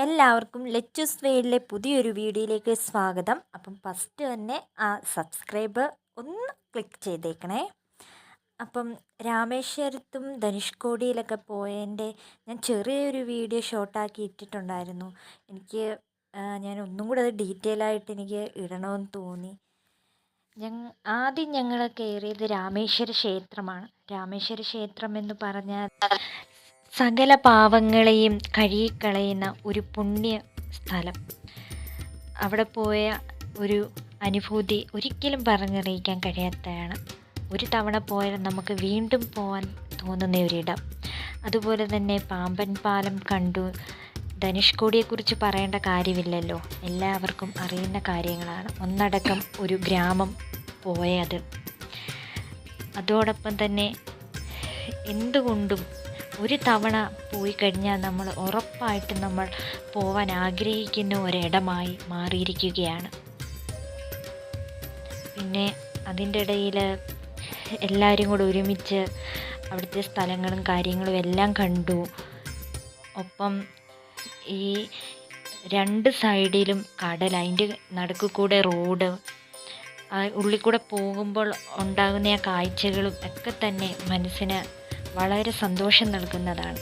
എല്ലാവർക്കും ലെച്ചൂസ് വേൾഡിലെ പുതിയൊരു വീഡിയോയിലേക്ക് സ്വാഗതം. അപ്പം ഫസ്റ്റ് തന്നെ ആ സബ്സ്ക്രൈബ് ഒന്ന് ക്ലിക്ക് ചെയ്തേക്കണേ. അപ്പം രാമേശ്വരത്തും ധനുഷ്കോടിയിലൊക്കെ പോയതിൻ്റെ ഞാൻ ചെറിയൊരു വീഡിയോ ഷോർട്ടാക്കി ഇട്ടിട്ടുണ്ടായിരുന്നു. ഞാൻ ഒന്നും കൂടെ അത് ഡീറ്റെയിൽ ആയിട്ട് എനിക്ക് ഇടണമെന്ന് തോന്നി. ആദ്യം ഞങ്ങൾ കയറിയത് രാമേശ്വര ക്ഷേത്രമാണ്. രാമേശ്വര ക്ഷേത്രം എന്ന് പറഞ്ഞാൽ സകല പാവങ്ങളെയും കഴുകിക്കളയുന്ന ഒരു പുണ്യ സ്ഥലം. അവിടെ പോയ ഒരു അനുഭൂതി ഒരിക്കലും പറഞ്ഞറിയിക്കാൻ കഴിയാത്തതാണ്. ഒരു തവണ പോയാൽ നമുക്ക് വീണ്ടും പോകാൻ തോന്നുന്ന ഒരിടം. അതുപോലെ തന്നെ പാമ്പൻ പാലം കണ്ടു. ധനുഷ്കോടിയെക്കുറിച്ച് പറയേണ്ട കാര്യമില്ലല്ലോ, എല്ലാവർക്കും അറിയുന്ന കാര്യങ്ങളാണ്. ഒന്നടക്കം ഒരു ഗ്രാമം പോയത്. അതോടൊപ്പം തന്നെ എന്തുകൊണ്ടും ഒരു തവണ പോയി കഴിഞ്ഞാൽ നമ്മൾ ഉറപ്പായിട്ടും നമ്മൾ പോവാൻ ആഗ്രഹിക്കുന്ന ഒരിടമായി മാറിയിരിക്കുകയാണ്. പിന്നെ അതിൻ്റെ ഇടയിൽ എല്ലാവരും കൂടെ ഒരുമിച്ച് അവിടുത്തെ സ്ഥലങ്ങളും കാര്യങ്ങളും എല്ലാം കണ്ടു. ഒപ്പം ഈ രണ്ട് സൈഡിലും കടൽ, അതിൻ്റെ നടുക്ക് കൂടെ റോഡ്, ഉള്ളിൽ കൂടെ പോകുമ്പോൾ ഉണ്ടാകുന്ന ആ കാഴ്ചകളും ഒക്കെ തന്നെ മനസ്സിന് വളരെ സന്തോഷം നൽകുന്നതാണ്.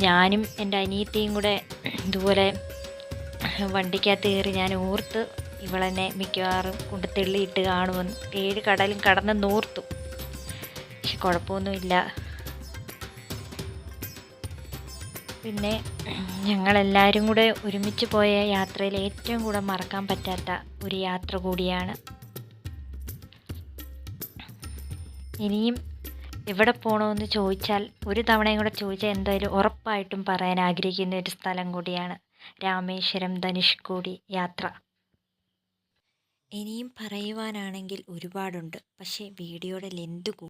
ഞാനും എൻ്റെ അനിയത്തിയും കൂടെ ഇതുപോലെ വണ്ടിക്കകത്ത് കയറി ഞാൻ ഓർത്ത് ഇവളെന്നെ മിക്കവാറും കൊണ്ട് തെള്ളിയിട്ട് കാണുമെന്ന്. 7 കടലും കടന്നെന്ന് ഓർത്തു. പക്ഷെ കുഴപ്പമൊന്നുമില്ല. പിന്നെ ഞങ്ങളെല്ലാവരും കൂടെ ഒരുമിച്ച് പോയ യാത്രയിൽ ഏറ്റവും കൂടെ മറക്കാൻ പറ്റാത്ത ഒരു യാത്ര കൂടിയാണ്. ഇനിയും എവിടെ പോകണമെന്ന് ചോദിച്ചാൽ, ഒരു തവണയും കൂടെ ചോദിച്ചാൽ എന്തായാലും ഉറപ്പായിട്ടും പറയാൻ ആഗ്രഹിക്കുന്ന ഒരു സ്ഥലം കൂടിയാണ് രാമേശ്വരം ധനുഷ്കോടി യാത്ര. ഇനിയും പറയുവാനാണെങ്കിൽ ഒരുപാടുണ്ട്, പക്ഷേ വീഡിയോയുടെ ലെന്ത്